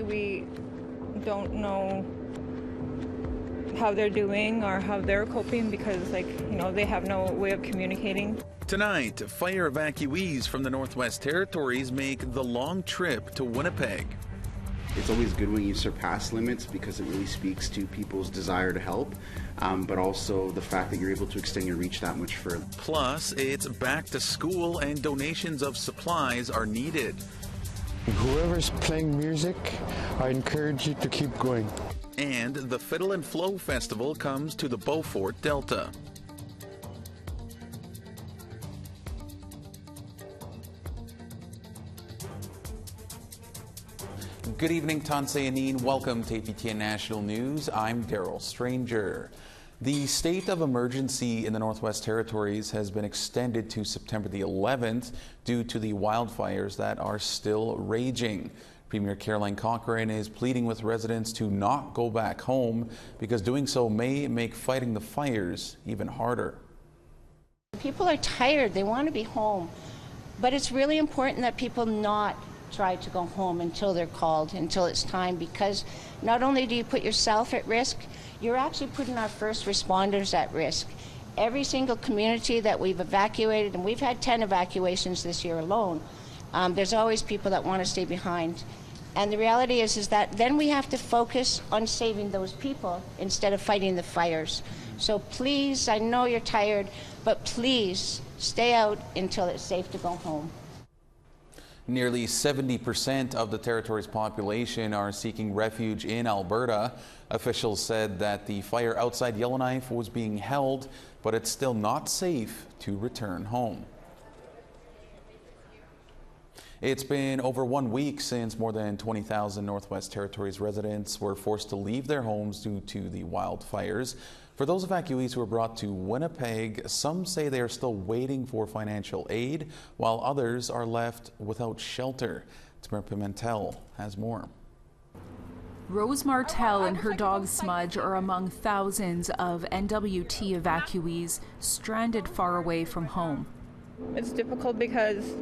We don't know how they're doing or how they're coping because, they have no way of communicating. Tonight, fire evacuees from the Northwest Territories make the long trip to Winnipeg. It's always good when you surpass limits because it really speaks to people's desire to help, but also the fact that you're able to extend your reach that much further. Plus, it's back to school and donations of supplies are needed. Whoever's playing music, I encourage you to keep going. And the Fiddle and Flow Festival comes to the Beaufort Delta. Good evening, Tansei Anin. Welcome to APTN National News. I'm Daryl Stranger. The state of emergency in the Northwest Territories has been extended to September the 11th due to the wildfires that are still raging. Premier Caroline Cochrane is pleading with residents to not go back home because doing so may make fighting the fires even harder. People are tired. They want to be home. But it's really important that people not try to go home until they're called, until it's time, because not only do you put yourself at risk, you're actually putting our first responders at risk. Every single community that we've evacuated, and we've had 10 evacuations this year alone, there's always people that want to stay behind. And the reality is that then we have to focus on saving those people instead of fighting the fires. So please, I know you're tired, but please stay out until it's safe to go home. Nearly 70% of the territory's population are seeking refuge in Alberta. Officials said that the fire outside Yellowknife was being held, but it's still not safe to return home. It's been over 1 week since more than 20,000 Northwest Territories residents were forced to leave their homes due to the wildfires. For those evacuees who were brought to Winnipeg, some say they are still waiting for financial aid, while others are left without shelter. Tamara Pimentel has more. Rose Martel and her dog Smudge are among thousands of N.W.T. evacuees stranded far away from home. It's difficult because,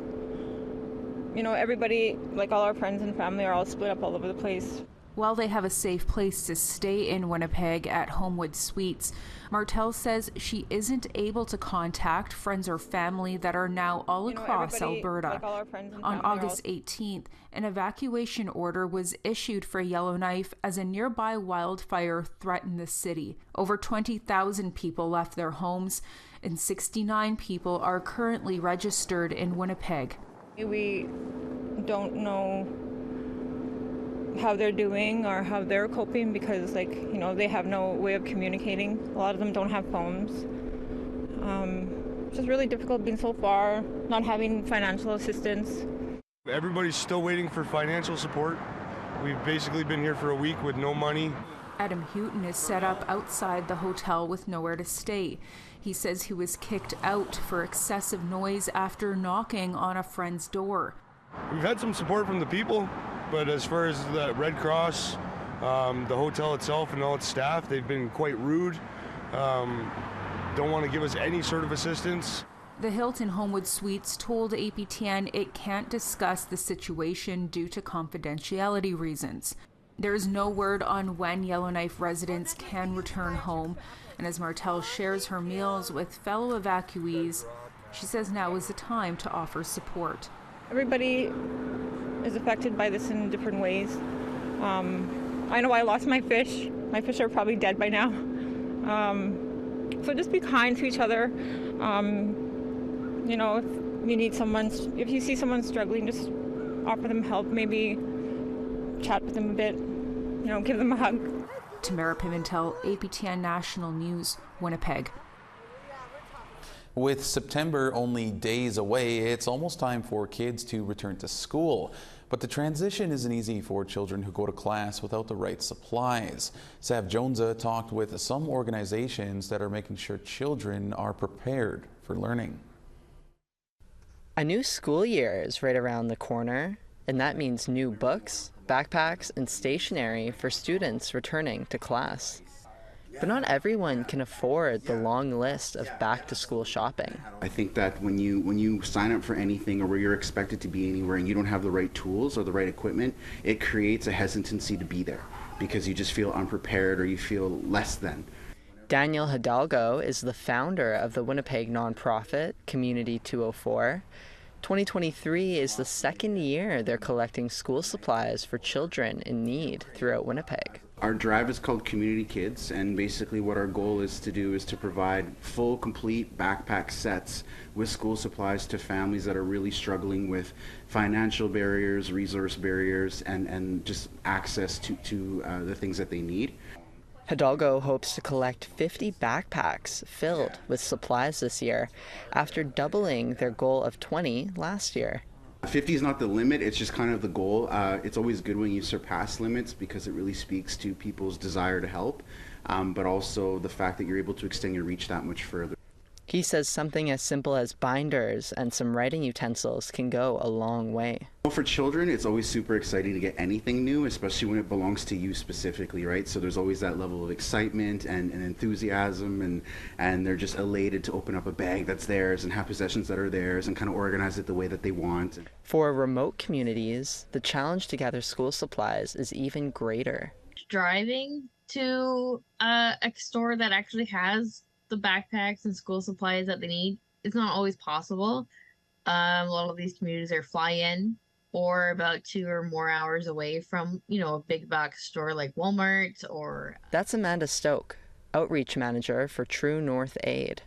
everybody, like all our friends and family, are all split up all over the place. While they have a safe place to stay in Winnipeg at Homewood Suites, Martel says she isn't able to contact friends or family that are now all across Alberta. On August 18th, an evacuation order was issued for Yellowknife as a nearby wildfire threatened the city. Over 20,000 people left their homes, and 69 people are currently registered in Winnipeg. We don't know how they're doing or how they're coping because, they have no way of communicating. A lot of them don't have phones. It's just really difficult being so far, not having financial assistance. Everybody's still waiting for financial support. We've basically been here for a week with no money. Adam Houghton is set up outside the hotel with nowhere to stay. He says he was kicked out for excessive noise after knocking on a friend's door. We've had some support from the people, but as far as the Red Cross, the hotel itself and all its staff, they've been quite rude. Don't want to give us any sort of assistance. The Hilton Homewood Suites told APTN it can't discuss the situation due to confidentiality reasons. There is no word on when Yellowknife residents can return home, and as Martel shares her meals with fellow evacuees, she says now is the time to offer support. Everybody is affected by this in different ways. I know I lost my fish. My fish are probably dead by now. So just be kind to each other. If you see someone struggling, just offer them help. Maybe chat with them a bit. Give them a hug. Tamara Pimentel, APTN National News, Winnipeg. With September only days away, it's almost time for kids to return to school. But the transition isn't easy for children who go to class without the right supplies. Sav Jonesa talked with some organizations that are making sure children are prepared for learning. A new school year is right around the corner, and that means new books, backpacks, and stationery for students returning to class. But not everyone can afford the long list of back-to-school shopping. I think that when you sign up for anything or where you're expected to be anywhere and you don't have the right tools or the right equipment, it creates a hesitancy to be there because you just feel unprepared or you feel less than. Daniel Hidalgo is the founder of the Winnipeg nonprofit Community 204. 2023 is the second year they're collecting school supplies for children in need throughout Winnipeg. Our drive is called Community Kids, and basically what our goal is to do is to provide full, complete backpack sets with school supplies to families that are really struggling with financial barriers, resource barriers, and just access to the things that they need. Hidalgo hopes to collect 50 backpacks filled with supplies this year, after doubling their goal of 20 last year. 50 is not the limit, it's just kind of the goal. It's always good when you surpass limits because it really speaks to people's desire to help, but also the fact that you're able to extend your reach that much further. He says something as simple as binders and some writing utensils can go a long way. For children, it's always super exciting to get anything new, especially when it belongs to you specifically, right? So there's always that level of excitement and enthusiasm, and they're just elated to open up a bag that's theirs and have possessions that are theirs and kind of organize it the way that they want. For remote communities, the challenge to gather school supplies is even greater. Driving to a store that actually has the backpacks and school supplies that they need, it's not always possible. A lot of these communities are fly-in or about 2 or more hours away from, a big box store like Walmart or... That's Amanda Stoke, outreach manager for True North Aid.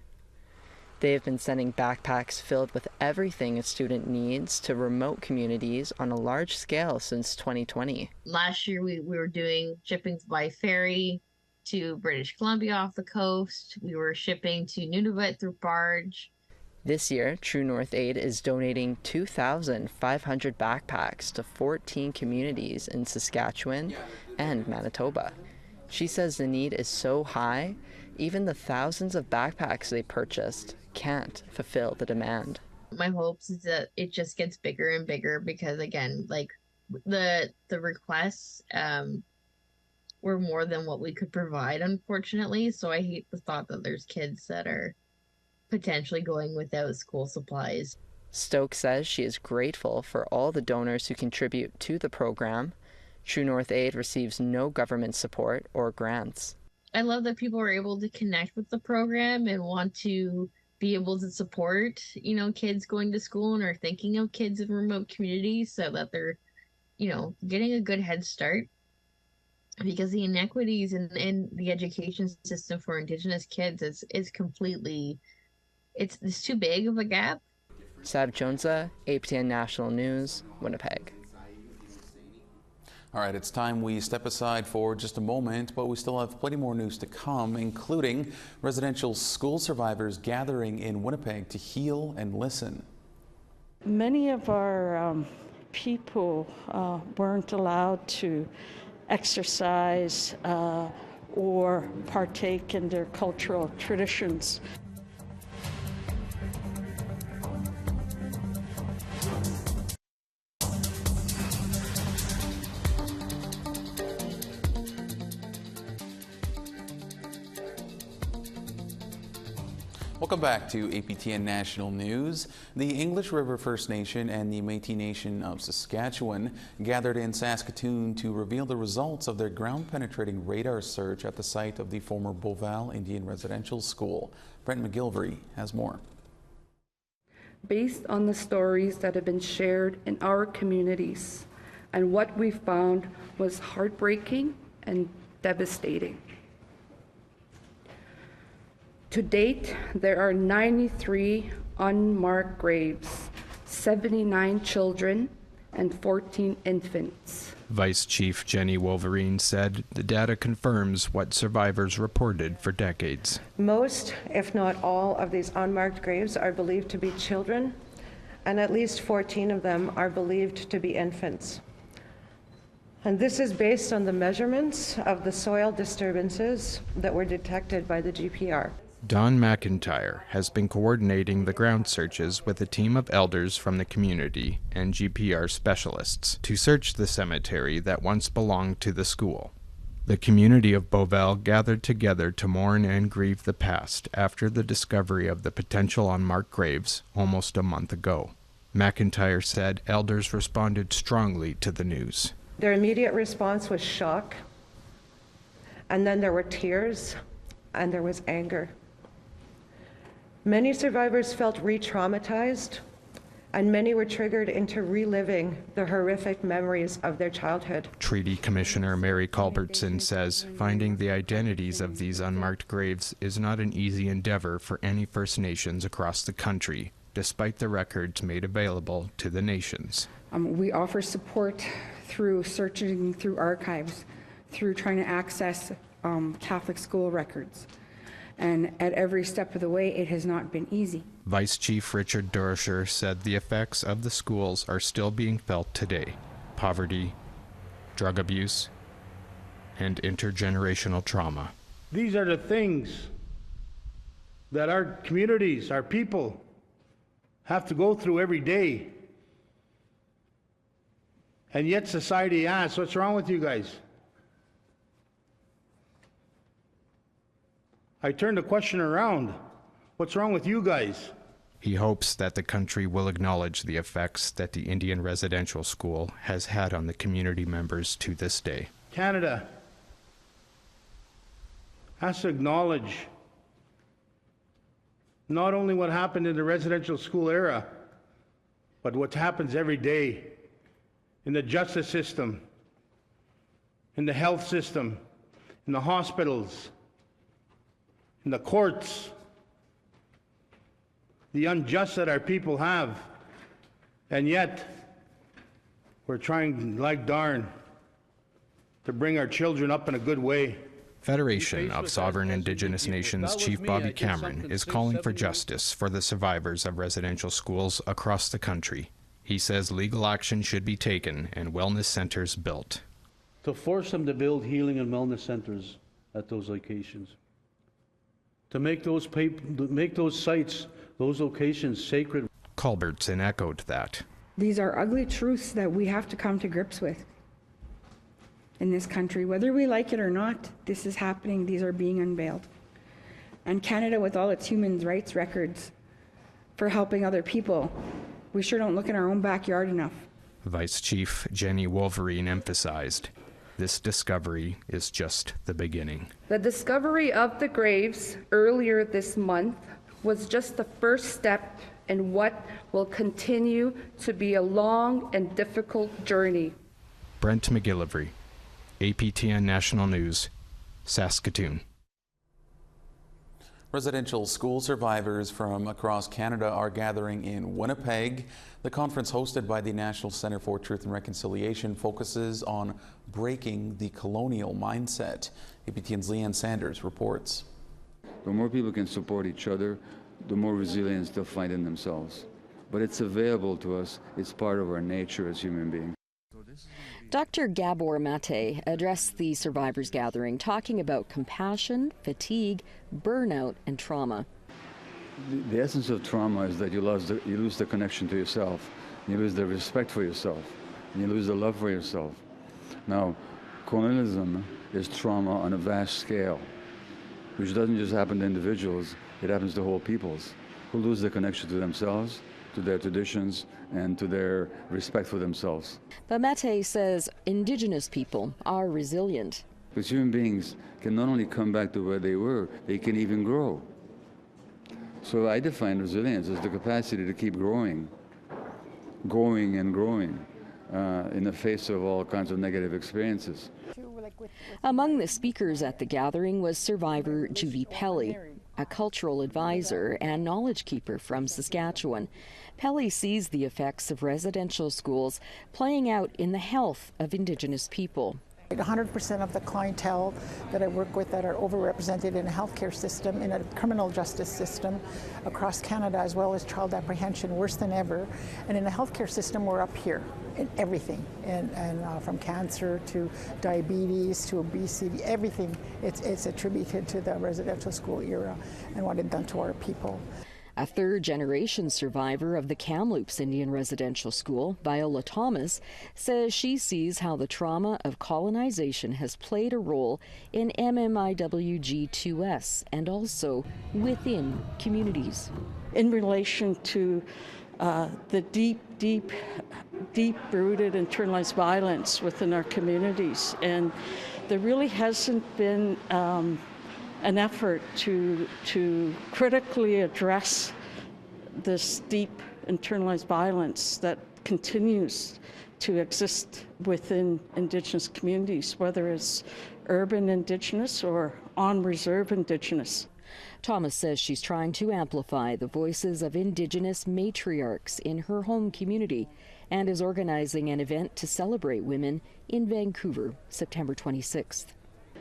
They have been sending backpacks filled with everything a student needs to remote communities on a large scale since 2020. Last year we were doing shippings by ferry to British Columbia off the coast. We were shipping to Nunavut through barge. This year, True North Aid is donating 2,500 backpacks to 14 communities in Saskatchewan and Manitoba. She says the need is so high, even the thousands of backpacks they purchased can't fulfill the demand. My hopes is that it just gets bigger and bigger because, again, the requests were more than what we could provide, unfortunately. So I hate the thought that there's kids that are potentially going without school supplies. Stoke says she is grateful for all the donors who contribute to the program. True North Aid receives no government support or grants. I love that people are able to connect with the program and want to be able to support, kids going to school and are thinking of kids in remote communities so that they're, getting a good head start. Because the inequities in the education system for Indigenous kids is completely, it's too big of a gap. Sab Jonza, APTN National News, Winnipeg. All right, it's time we step aside for just a moment, but we still have plenty more news to come, including residential school survivors gathering in Winnipeg to heal and listen. Many of our people weren't allowed to exercise or partake in their cultural traditions. Welcome back to APTN National News. The English River First Nation and the Métis Nation of Saskatchewan gathered in Saskatoon to reveal the results of their ground-penetrating radar search at the site of the former Beauval Indian Residential School. Brent McGilvery has more. Based on the stories that have been shared in our communities, and what we found was heartbreaking and devastating. To date, there are 93 unmarked graves, 79 children, and 14 infants. Vice Chief Jenny Wolverine said the data confirms what survivors reported for decades. Most, if not all, of these unmarked graves are believed to be children, and at least 14 of them are believed to be infants. And this is based on the measurements of the soil disturbances that were detected by the GPR. Don McIntyre has been coordinating the ground searches with a team of elders from the community and GPR specialists to search the cemetery that once belonged to the school. The community of Beauval gathered together to mourn and grieve the past after the discovery of the potential unmarked graves almost a month ago. McIntyre said elders responded strongly to the news. Their immediate response was shock, and then there were tears, and there was anger. Many survivors felt re-traumatized, and many were triggered into reliving the horrific memories of their childhood. Treaty Commissioner Mary Culbertson says finding the identities of these unmarked graves is not an easy endeavor for any First Nations across the country, despite the records made available to the nations. We offer support through searching through archives, through trying to access Catholic school records. And at every step of the way, it has not been easy. Vice Chief Richard Durisher said the effects of the schools are still being felt today. Poverty, drug abuse, and intergenerational trauma. These are the things that our communities, our people, have to go through every day. And yet society asks, what's wrong with you guys? I turn the question around. What's wrong with you guys? He hopes that the country will acknowledge the effects that the Indian residential school has had on the community members to this day. Canada has to acknowledge not only what happened in the residential school era, but what happens every day in the justice system, in the health system, in the hospitals, in the courts, the unjust that our people have, and yet we're trying like darn to bring our children up in a good way. Federation of Sovereign Indigenous Nations Chief Bobby Cameron is calling for justice for the survivors of residential schools across the country. He says legal action should be taken and wellness centers built. To force them to build healing and wellness centers at those locations. To make those sites, those locations sacred. Culbertson echoed that. These are ugly truths that we have to come to grips with in this country. Whether we like it or not, this is happening. These are being unveiled. And Canada, with all its human rights records for helping other people, we sure don't look in our own backyard enough. Vice Chief Jenny Wolverine emphasized, this discovery is just the beginning. The discovery of the graves earlier this month was just the first step in what will continue to be a long and difficult journey. Brent McGillivray, APTN National News, Saskatoon. Residential school survivors from across Canada are gathering in Winnipeg. The conference, hosted by the National Centre for Truth and Reconciliation, focuses on breaking the colonial mindset. APTN's Leanne Sanders reports. The more people can support each other, the more resilience they'll find in themselves. But it's available to us. It's part of our nature as human beings. Dr. Gabor Mate addressed the survivors gathering, talking about compassion, fatigue, burnout, and trauma. The essence of trauma is that you lose the connection to yourself, you lose the respect for yourself, and you lose the love for yourself. Now, colonialism is trauma on a vast scale, which doesn't just happen to individuals, it happens to whole peoples who lose the connection to themselves, to their traditions, and to their respect for themselves. But Mate says Indigenous people are resilient. Because human beings can not only come back to where they were, they can even grow. So I define resilience as the capacity to keep growing and growing in the face of all kinds of negative experiences. Among the speakers at the gathering was survivor Judy Pelly, a cultural advisor and knowledge keeper from Saskatchewan. Pelly sees the effects of residential schools playing out in the health of Indigenous people. 100% of the clientele that I work with that are overrepresented in a healthcare system, in a criminal justice system across Canada, as well as child apprehension, worse than ever. And in the healthcare system, we're up here in everything, and from cancer to diabetes to obesity, everything. It's attributed to the residential school era and what it done to our people. A third-generation survivor of the Kamloops Indian Residential School, Viola Thomas, says she sees how the trauma of colonization has played a role in MMIWG2S and also within communities. In relation to the deep-rooted internalized violence within our communities, and there really hasn't been an effort to critically address this deep internalized violence that continues to exist within Indigenous communities, whether it's urban Indigenous or on-reserve Indigenous. Thomas says she's trying to amplify the voices of Indigenous matriarchs in her home community and is organizing an event to celebrate women in Vancouver, September 26th.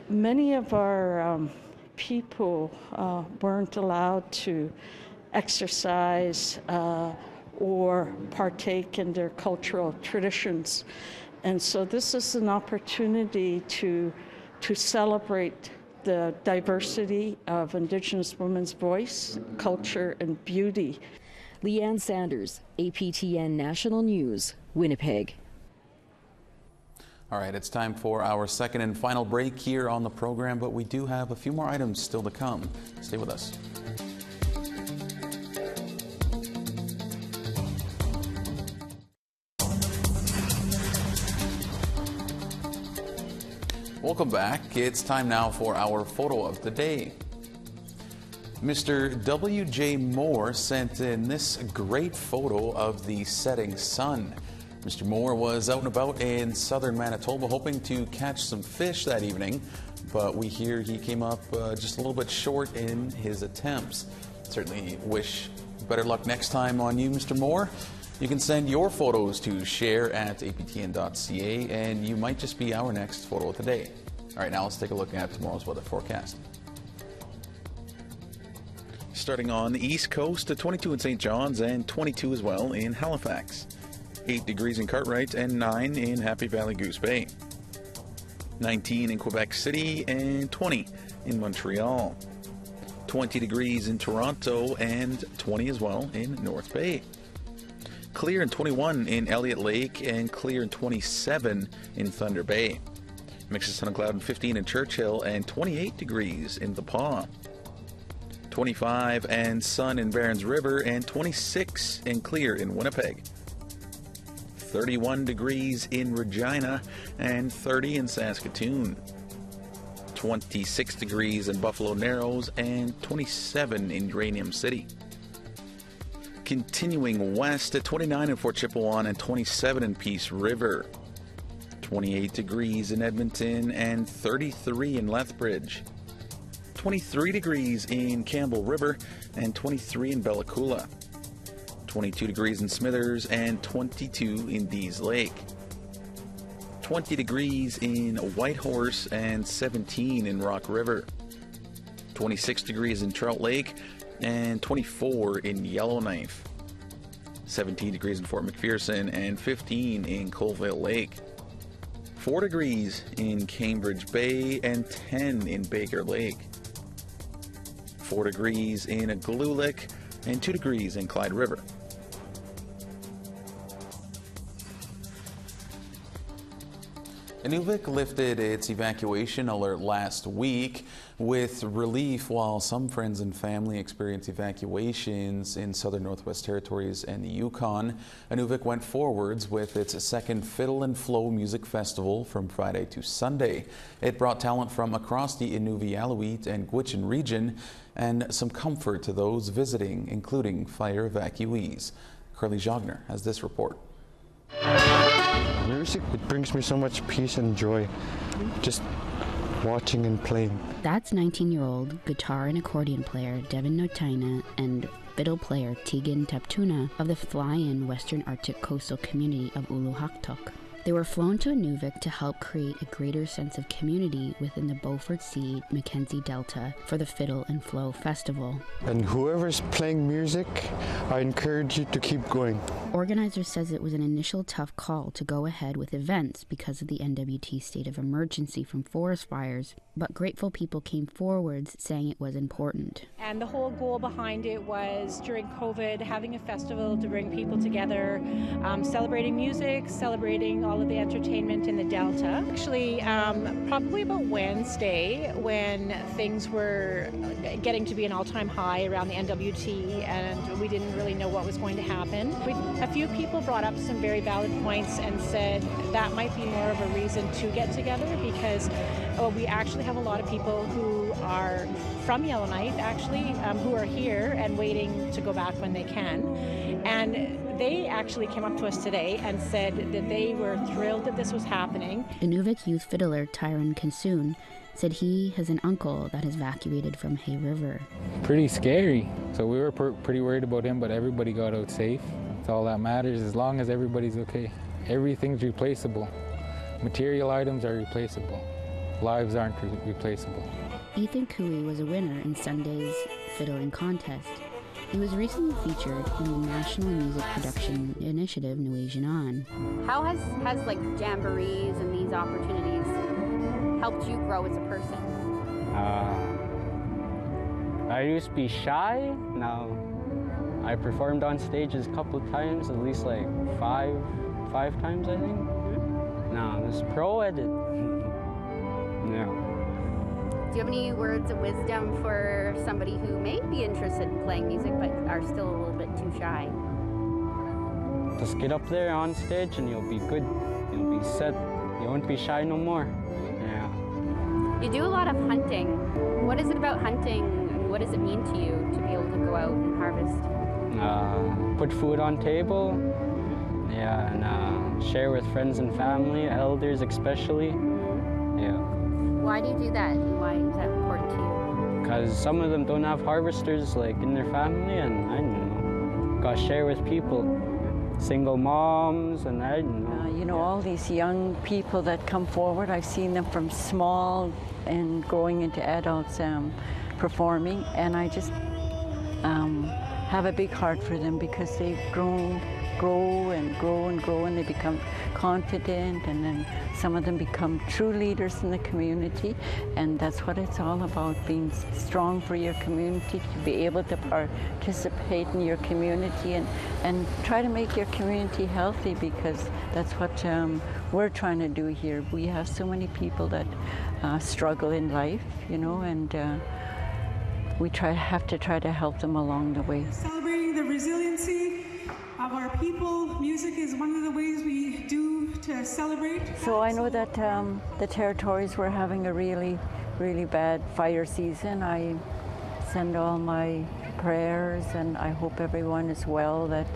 Many of our people weren't allowed to exercise or partake in their cultural traditions. And so this is an opportunity to celebrate the diversity of Indigenous women's voice, culture, and beauty. Leanne Sanders, APTN National News, Winnipeg. All right, it's time for our second and final break here on the program, but we do have a few more items still to come. Stay with us. Welcome back. It's time now for our photo of the day. Mr. W.J. Moore sent in this great photo of the setting sun. Mr. Moore was out and about in southern Manitoba hoping to catch some fish that evening, but we hear he came up just a little bit short in his attempts. Certainly wish better luck next time on you, Mr. Moore. You can send your photos to share@aptn.ca and you might just be our next photo of the day. All right, now let's take a look at tomorrow's weather forecast. Starting on the East Coast, 22 in St. John's and 22 as well in Halifax. 8 degrees in Cartwright and 9 in Happy Valley Goose Bay. 19 in Quebec City and 20 in Montreal. 20 degrees in Toronto and 20 as well in North Bay. Clear and 21 in Elliott Lake and clear and 27 in Thunder Bay. Mix of sun and cloud and 15 in Churchill and 28 degrees in The Paw. 25 and sun in Barons River and 26 and clear in Winnipeg. 31 degrees in Regina and 30 in Saskatoon. 26 degrees in Buffalo Narrows and 27 in Uranium City. Continuing west at 29 in Fort Chipewyan and 27 in Peace River. 28 degrees in Edmonton and 33 in Lethbridge. 23 degrees in Campbell River and 23 in Bella Coola. 22 degrees in Smithers and 22 in Dease Lake. 20 degrees in Whitehorse and 17 in Rock River. 26 degrees in Trout Lake and 24 in Yellowknife. 17 degrees in Fort McPherson and 15 in Colville Lake. 4 degrees in Cambridge Bay and 10 in Baker Lake. 4 degrees in Igloolik and 2 degrees in Clyde River. Inuvik lifted its evacuation alert last week with relief while some friends and family experienced evacuations in southern Northwest Territories and the Yukon. Inuvik went forwards with its second Fiddle and Flow Music Festival from Friday to Sunday. It brought talent from across the Inuvialuit and Gwich'in region and some comfort to those visiting, including fire evacuees. Carly Jogner has this report. Music, it brings me so much peace and joy, just watching and playing. That's 19-year-old guitar and accordion player Devin Notaina and fiddle player Tegan Taptuna of the Fly-In Western Arctic Coastal Community of Uluhaktok. They were flown to Inuvik to help create a greater sense of community within the Beaufort Sea Mackenzie Delta for the Fiddle and Flow Festival. And whoever's playing music, I encourage you to keep going. Organizers says it was an initial tough call to go ahead with events because of the N.W.T state of emergency from forest fires, but grateful people came forward saying it was important. And the whole goal behind it was, during COVID, having a festival to bring people together, celebrating music, celebrating all of the entertainment in the Delta. Actually, probably about Wednesday, when things were getting to be an all-time high around the N.W.T, and we didn't really know what was going to happen. A few people brought up some very valid points and said that might be more of a reason to get together, because we actually have a lot of people who are from Yellowknife, actually, who are here and waiting to go back when they can. And they actually came up to us today and said that they were thrilled that this was happening. Inuvik youth fiddler Tyron Kinsoon said he has an uncle that has evacuated from Hay River. Pretty scary. So we were pretty worried about him, but everybody got out safe. That's all that matters, as long as everybody's okay. Everything's replaceable. Material items are replaceable. Lives aren't replaceable. Ethan Cooey was a winner in Sunday's fiddling contest. He was recently featured in the National Music Production Initiative Nuajianan. How has like jamborees and these opportunities helped you grow as a person? I used to be shy. Now I performed on stages a couple of times, at least like five times, I think. Now I'm just pro at it. Yeah. Do you have any words of wisdom for somebody who may be interested in playing music but are still a little bit too shy? Just get up there on stage and you'll be good. You'll be set. You won't be shy no more. Yeah. You do a lot of hunting. What is it about hunting, and what does it mean to you to be able to go out and harvest? Put food on table. Yeah, and share with friends and family, elders especially. Yeah. Why do you do that, and why is that important to you? Because some of them don't have harvesters like in their family, and I don't know, gotta share with people. Single moms, and I don't know. You know, all these young people that come forward, I've seen them from small and growing into adults performing, and I just have a big heart for them because they've grow and grow and grow, and they become confident, and then some of them become true leaders in the community, and that's what it's all about, being strong for your community, to be able to participate in your community and try to make your community healthy, because that's what we're trying to do here. We have so many people that struggle in life, you know, and we have to try to help them along the way. Celebrating the resiliency of our people. Music is one of the ways we do to celebrate. So I know that the territories were having a really, really bad fire season. I send all my prayers, and I hope everyone is well that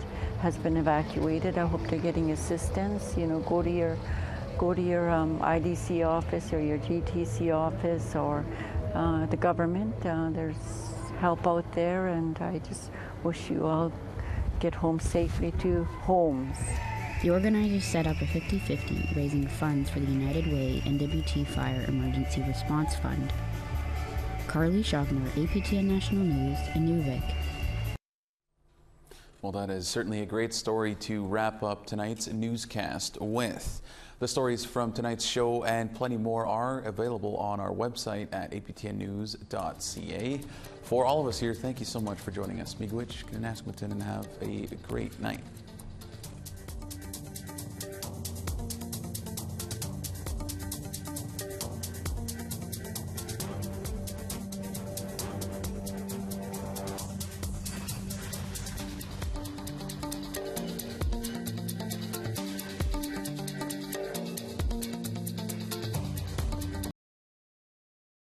has been evacuated. I hope they're getting assistance. You know, go to your IDC office or your GTC office or the government. There's help out there, and I just wish you all get home safely to homes. The organizers set up a 50-50, raising funds for the United Way N.W.T Fire Emergency Response Fund. Carly Shogner, APTN National News, Inuvik. Well, that is certainly a great story to wrap up tonight's newscast with. The stories from tonight's show and plenty more are available on our website at aptnnews.ca. For all of us here, thank you so much for joining us. Miigwech, Ganasquatan, and have a great night.